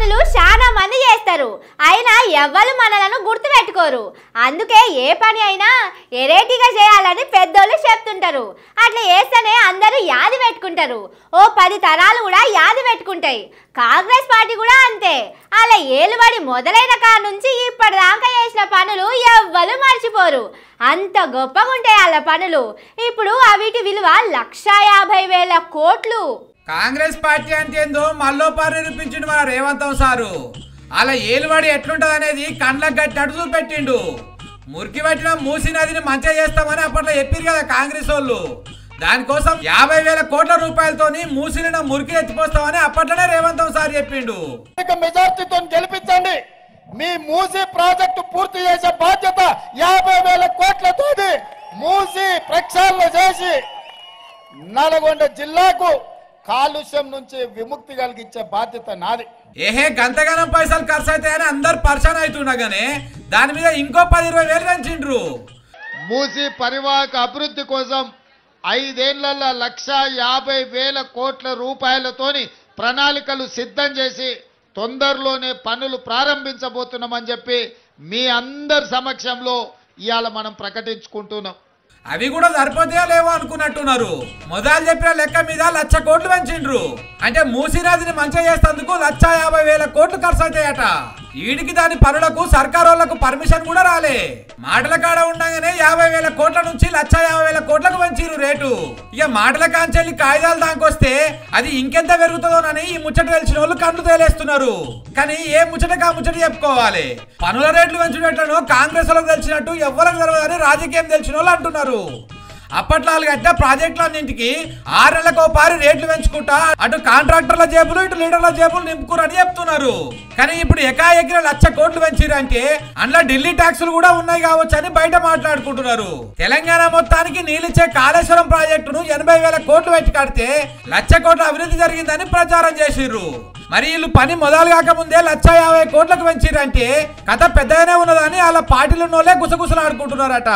పనులు చాలా మంది చేస్తారు, అయినా ఎవ్వరు మనలను గుర్తు పెట్టుకోరు. అందుకే ఏ పని అయినా ఎరేటిగా చేయాలని పెద్దోళ్ళు చెప్తుంటారు. అట్లా చేస్తేనే అందరూ యాది పెట్టుకుంటారు. ఓ 10 తరాలు కూడా యాది పెట్టుకుంటాయి. కాంగ్రెస్ పార్టీ కూడా అంతే. అలా ఏలుబడి మొదలైన కాడ నుంచి ఇప్పటిదాకా చేసిన పనులు ఎవ్వరు మర్చిపోరు. అంత గొప్పగా ఉంటాయి వాళ్ళ పనులు. ఇప్పుడు అవిటి విలువ 1,50,000 కోట్లు. కాంగ్రెస్ పార్టీ అంటే ఏందో మల్లోపారు నిరూపించిండు మన రేవంతం సారు. అలా ఏలుబడి ఎట్లుంటది అనేది కండ్లకు గట్టినట్టు చూపెట్టిండు. మురికి పట్టిన మూసి నదిని మంచిగా చేస్తామని అప్పట్లో చెప్పారు కదా కాంగ్రెస్ వాళ్ళు. దానికోసం 50,000 కోట్ల రూపాయలతోని మూసిలిన మురికి ఎత్తిపోస్తామని అప్పట్లోనే రేవంతం సార్ చెప్పిండు. మెజార్టీతో గెలిపించండి, మీ మూసి ప్రాజెక్టు పూర్తి చేసే బాధ్యత 50,000 కోట్లతో మూసి ప్రక్షాళన చేసి నల్గొండ జిల్లాకు కాలుష్యం నుంచి విముక్తి కలిగించే బాధ్యత నాది. ఏహే గంతగానం పైసలు ఖర్చు అవుతాయని అందరు పరిశాన్ అవుతుండగానే దాని మీద ఇంకో 10-20 వేలు పెంచిండ్రు. మూసి పరివాహక అభివృద్ధి కోసం 5 ఏళ్లలో 1,50,000 కోట్ల రూపాయలతోని ప్రణాళికలు సిద్ధం చేసి తొందరలోనే పనులు ప్రారంభించబోతున్నామని చెప్పి మీ అందరి సమక్షంలో ఇవాళ మనం ప్రకటించుకుంటున్నాం. అవి కూడా సరిపోతాయో లేవో అనుకున్నట్టున్నారు. మొదలు చెప్పిన లెక్క మీద 1,00,000 కోట్లు పెంచిండ్రు. అంటే మూసీ నదిని మంచిగా చేసేందుకు 1,50,000 కోట్లు ఖర్చు అవుతాయట. వీడికి దాని పనులకు సర్కారు వాళ్లకు పర్మిషన్ కూడా రాలే. మాటల కాడ ఉండగానే 50,000 కోట్ల నుంచి 1,50,000 కోట్లకు పెంచిరు రేటు. ఇక మాటల కాంచెల్లి కాగితాలు దానికొస్తే అది ఇంకెంత పెరుగుతుందోనని ఈ ముచ్చట తెలిసిన వాళ్ళు కళ్ళు తేలేస్తున్నారు. కానీ ఏ ముచ్చటగా ముచ్చట చెప్పుకోవాలి. పనుల రేట్లు పెంచుటట్లను కాంగ్రెస్ వాళ్ళకి తెలిసినట్టు ఎవ్వరికి తెలియదని రాజకీయం తెలిసిన వాళ్ళు అంటున్నారు. అప్పట్లో కట్టిన ప్రాజెక్టులన్నింటికి 6 నెలలకు పారి రేట్లు పెంచుకుంటా అటు కాంట్రాక్టర్ల జేబులు ఇటు లీడర్ల జేబులు నింపుకురని చెప్తున్నారు. కానీ ఇప్పుడు ఎకాఎకిన 1,00,000 కోట్లు పెంచిరంటే అందులో ఢిల్లీ ట్యాక్సులు కూడా ఉన్నాయి కావచ్చు అని బయట మాట్లాడుకుంటున్నారు. తెలంగాణ మొత్తానికి నీళ్ళిచ్చే కాళేశ్వరం ప్రాజెక్టును 80,000 కోట్లు పెట్టి కడితే 1,00,000 కోట్ల అభివృద్ధి జరిగిందని ప్రచారం చేసిర్రు. మరి వీళ్ళు పని మొదలు కాకముందే 1,50,000 కోట్లకు పెంచిరంటే కథ పెద్దగానే ఉన్నదని వాళ్ళ పార్టీలు గుసగుసలాడుకుంటున్నారట.